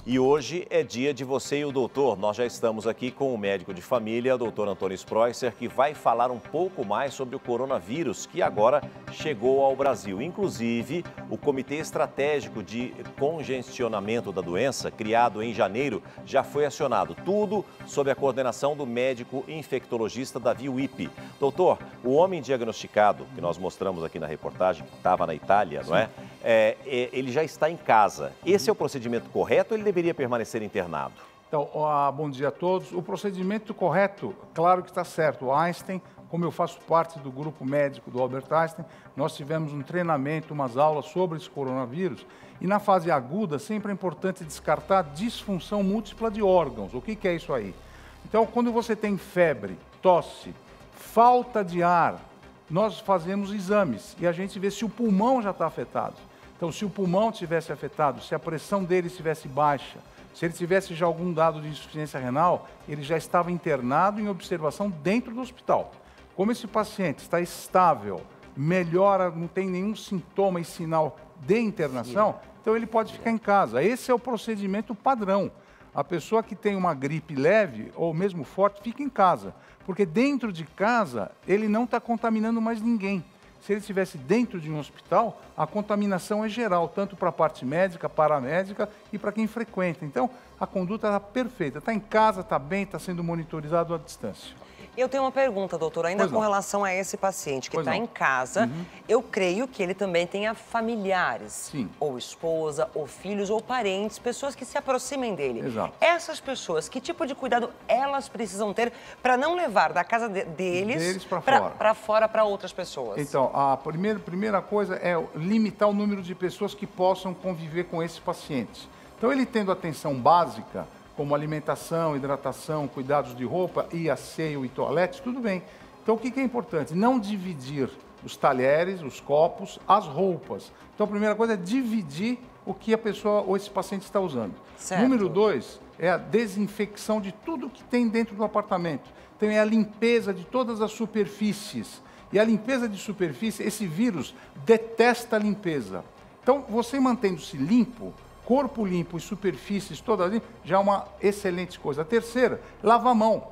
E hoje é dia de você e o doutor. Nós já estamos aqui com o médico de família, o doutor Antônio Spreusser, que vai falar um pouco mais sobre o coronavírus, que agora chegou ao Brasil. Inclusive, o Comitê Estratégico de Congestionamento da Doença, criado em janeiro, já foi acionado. Tudo sob a coordenação do médico infectologista Davi Wippe. Doutor, o homem diagnosticado, que nós mostramos aqui na reportagem, que estava na Itália, não é? Ele já está em casa. Esse é o procedimento correto ou ele deveria permanecer internado? Então, bom dia a todos. O procedimento correto, claro que está certo. O Einstein, como eu faço parte do grupo médico do Albert Einstein, nós tivemos um treinamento, umas aulas sobre esse coronavírus. E na fase aguda, sempre é importante descartar disfunção múltipla de órgãos. O que é isso aí? Então, quando você tem febre, tosse, falta de ar, nós fazemos exames e a gente vê se o pulmão já está afetado. Então, se o pulmão tivesse afetado, se a pressão dele estivesse baixa, se ele tivesse já algum dado de insuficiência renal, ele já estava internado em observação dentro do hospital. Como esse paciente está estável, melhora, não tem nenhum sintoma e sinal de internação, então ele pode ficar em casa. Esse é o procedimento padrão. A pessoa que tem uma gripe leve ou mesmo forte fica em casa, porque dentro de casa ele não está contaminando mais ninguém. Se ele estivesse dentro de um hospital, a contaminação é geral, tanto para a parte médica, paramédica e para quem frequenta. Então, a conduta está perfeita. Está em casa, está bem, está sendo monitorizado à distância. Eu tenho uma pergunta, doutor, ainda com relação a esse paciente que está em casa. Eu creio que ele também tenha familiares, Sim. Ou esposa, ou filhos, ou parentes, pessoas que se aproximem dele. Exato. Essas pessoas, que tipo de cuidado elas precisam ter para não levar da casa deles para fora para outras pessoas? Então, a primeira coisa é limitar o número de pessoas que possam conviver com esse paciente. Então, ele tendo atenção básica, como alimentação, hidratação, cuidados de roupa e asseio e toalete, tudo bem. Então, o que é importante? Não dividir os talheres, os copos, as roupas. Então, a primeira coisa é dividir o que a pessoa ou esse paciente está usando. Certo. Número 2 é a desinfecção de tudo que tem dentro do apartamento. Então, é a limpeza de todas as superfícies. E a limpeza de superfície, esse vírus detesta a limpeza. Então, você mantendo-se limpo, corpo limpo e superfícies todas limpas, já é uma excelente coisa. A terceira, lavar a mão.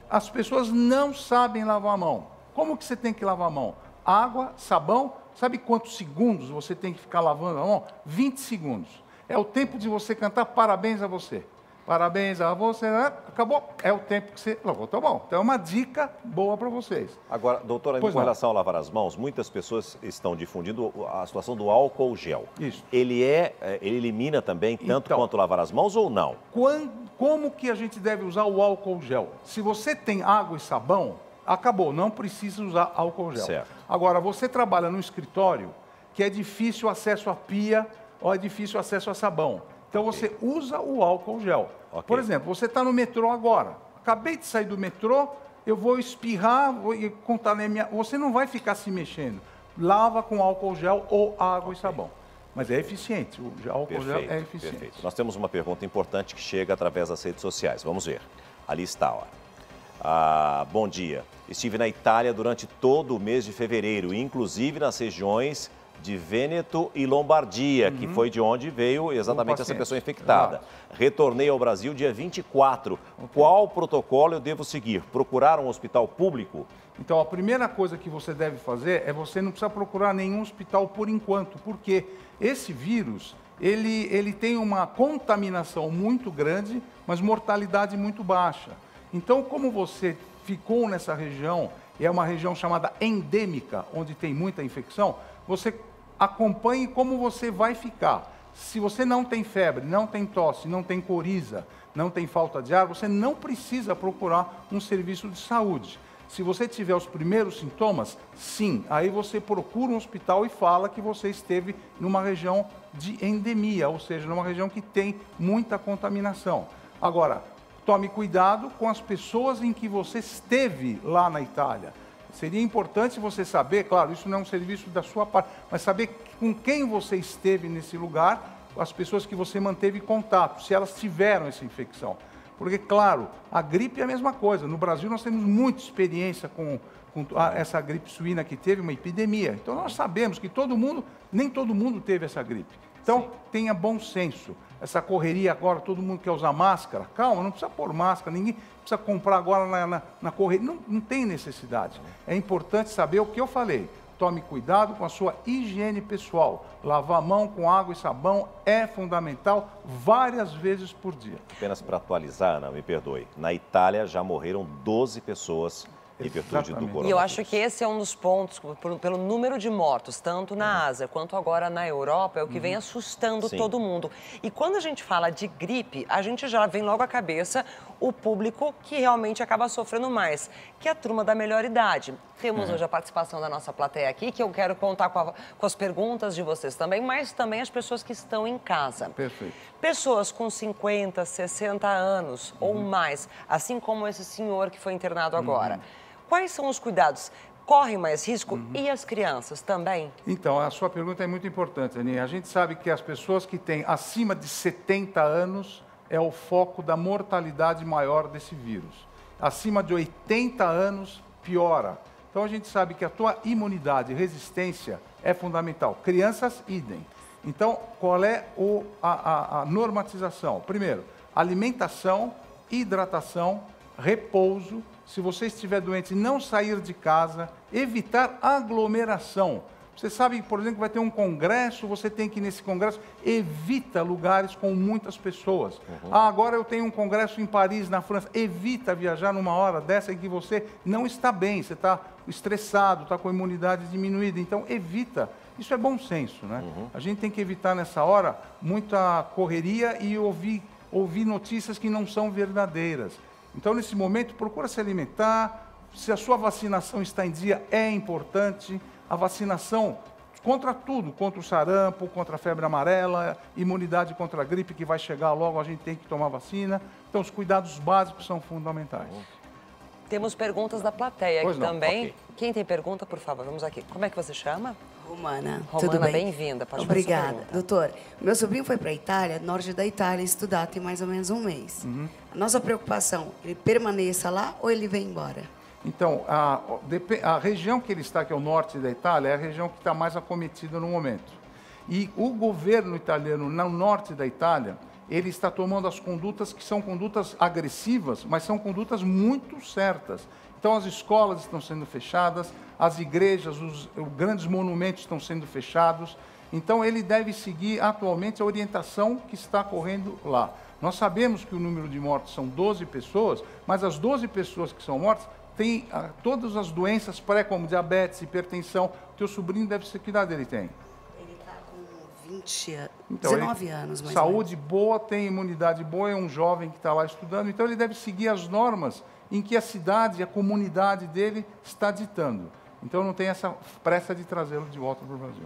As pessoas não sabem lavar a mão. Como que você tem que lavar a mão? Água, sabão, sabe quantos segundos você tem que ficar lavando a mão? 20 segundos. É o tempo de você cantar parabéns a você. Parabéns a você, acabou. É o tempo que você lavou tua mão. Então é uma dica boa para vocês. Agora, doutora, com relação a lavar as mãos, muitas pessoas estão difundindo a situação do álcool gel. Isso. Ele elimina também tanto quanto lavar as mãos ou não? Como que a gente deve usar o álcool gel? Se você tem água e sabão, acabou, não precisa usar álcool gel. Certo. Agora, você trabalha num escritório que é difícil acesso à pia ou é difícil acesso a sabão. Então, você usa o álcool gel. Por exemplo, você está no metrô agora. Acabei de sair do metrô, eu vou espirrar, vou contar na minha... Você não vai ficar se mexendo. Lava com álcool gel ou água e sabão. Mas é eficiente, o álcool gel é eficiente. Perfeito. Nós temos uma pergunta importante que chega através das redes sociais. Vamos ver. Ali está, ó. Bom dia. Estive na Itália durante todo o mês de fevereiro, inclusive nas regiões de Vêneto e Lombardia, que foi de onde veio exatamente essa pessoa infectada. Exato. Retornei ao Brasil dia 24. Qual protocolo eu devo seguir? Procurar um hospital público? Então, a primeira coisa que você deve fazer é você não precisa procurar nenhum hospital por enquanto, porque esse vírus, ele tem uma contaminação muito grande, mas mortalidade muito baixa. Então, como você ficou nessa região, e é uma região chamada endêmica, onde tem muita infecção, você acompanhe como você vai ficar. Se você não tem febre, não tem tosse, não tem coriza, não tem falta de ar, você não precisa procurar um serviço de saúde. Se você tiver os primeiros sintomas, sim, aí você procura um hospital e fala que você esteve numa região de endemia, ou seja, numa região que tem muita contaminação. Agora, tome cuidado com as pessoas em que você esteve lá na Itália. Seria importante você saber, claro, isso não é um serviço da sua parte, mas saber com quem você esteve nesse lugar, as pessoas que você manteve contato, se elas tiveram essa infecção. Porque, claro, a gripe é a mesma coisa. No Brasil nós temos muita experiência com essa gripe suína que teve uma epidemia. Então nós sabemos que nem todo mundo teve essa gripe. Então tenha bom senso. essa correria agora, todo mundo quer usar máscara. Calma, não precisa pôr máscara, ninguém precisa comprar agora na correria. Não tem necessidade. É importante saber o que eu falei. Tome cuidado com a sua higiene pessoal. Lavar a mão com água e sabão é fundamental várias vezes por dia. Apenas para atualizar, Ana, me perdoe. Na Itália já morreram 12 pessoas em virtude do coronavírus. E eu acho que esse é um dos pontos, pelo número de mortos, tanto na Ásia quanto agora na Europa, é o que vem assustando todo mundo. E quando a gente fala de gripe, a gente já vem logo à cabeça o público que realmente acaba sofrendo mais, que é a turma da melhor idade. Temos hoje a participação da nossa plateia aqui, que eu quero contar com as perguntas de vocês também, mas também as pessoas que estão em casa. Perfeito. Pessoas com 50, 60 anos ou mais, assim como esse senhor que foi internado agora. Quais são os cuidados? Correm mais risco? E as crianças também? Então, a sua pergunta é muito importante, Aninha. A gente sabe que as pessoas que têm acima de 70 anos é o foco da mortalidade maior desse vírus. Acima de 80 anos, piora. Então, a gente sabe que a tua imunidade e resistência é fundamental. Crianças, idem. Então, qual é a normatização? Primeiro, alimentação, hidratação, repouso. Se você estiver doente, não sair de casa, evitar aglomeração. Você sabe, por exemplo, que vai ter um congresso, você tem que ir nesse congresso, evita lugares com muitas pessoas. Agora eu tenho um congresso em Paris, na França, evita viajar numa hora dessa em que você não está bem, você está estressado, está com a imunidade diminuída, então evita. Isso é bom senso, né? A gente tem que evitar nessa hora muita correria e ouvir notícias que não são verdadeiras. Então, nesse momento, procura se alimentar. Se a sua vacinação está em dia, é importante. A vacinação contra tudo, contra o sarampo, contra a febre amarela, imunidade contra a gripe que vai chegar logo, a gente tem que tomar vacina. Então, os cuidados básicos são fundamentais. Temos perguntas da plateia aqui também. Okay. Quem tem pergunta, por favor, vamos aqui. Como é que você chama? Romana, tudo bem? Bem-vinda. Obrigada. Doutor, meu sobrinho foi para a Itália, norte da Itália, estudar tem mais ou menos um mês. A nossa preocupação, ele permaneça lá ou ele vem embora? Então, a região que ele está, que é o norte da Itália, é a região que está mais acometida no momento. E o governo italiano, no norte da Itália, ele está tomando as condutas que são condutas agressivas, mas são condutas muito certas. Então, as escolas estão sendo fechadas, as igrejas, os grandes monumentos estão sendo fechados. Então, ele deve seguir atualmente a orientação que está correndo lá. Nós sabemos que o número de mortes são 12 pessoas, mas as 12 pessoas que são mortas têm todas as doenças pré, como diabetes, hipertensão. O teu sobrinho deve ser, que idade ele tem? Ele está com 19 anos, mais saúde boa, tem imunidade boa, é um jovem que está lá estudando, então ele deve seguir as normas em que a cidade, a comunidade dele está ditando. Então não tem essa pressa de trazê-lo de volta para o Brasil.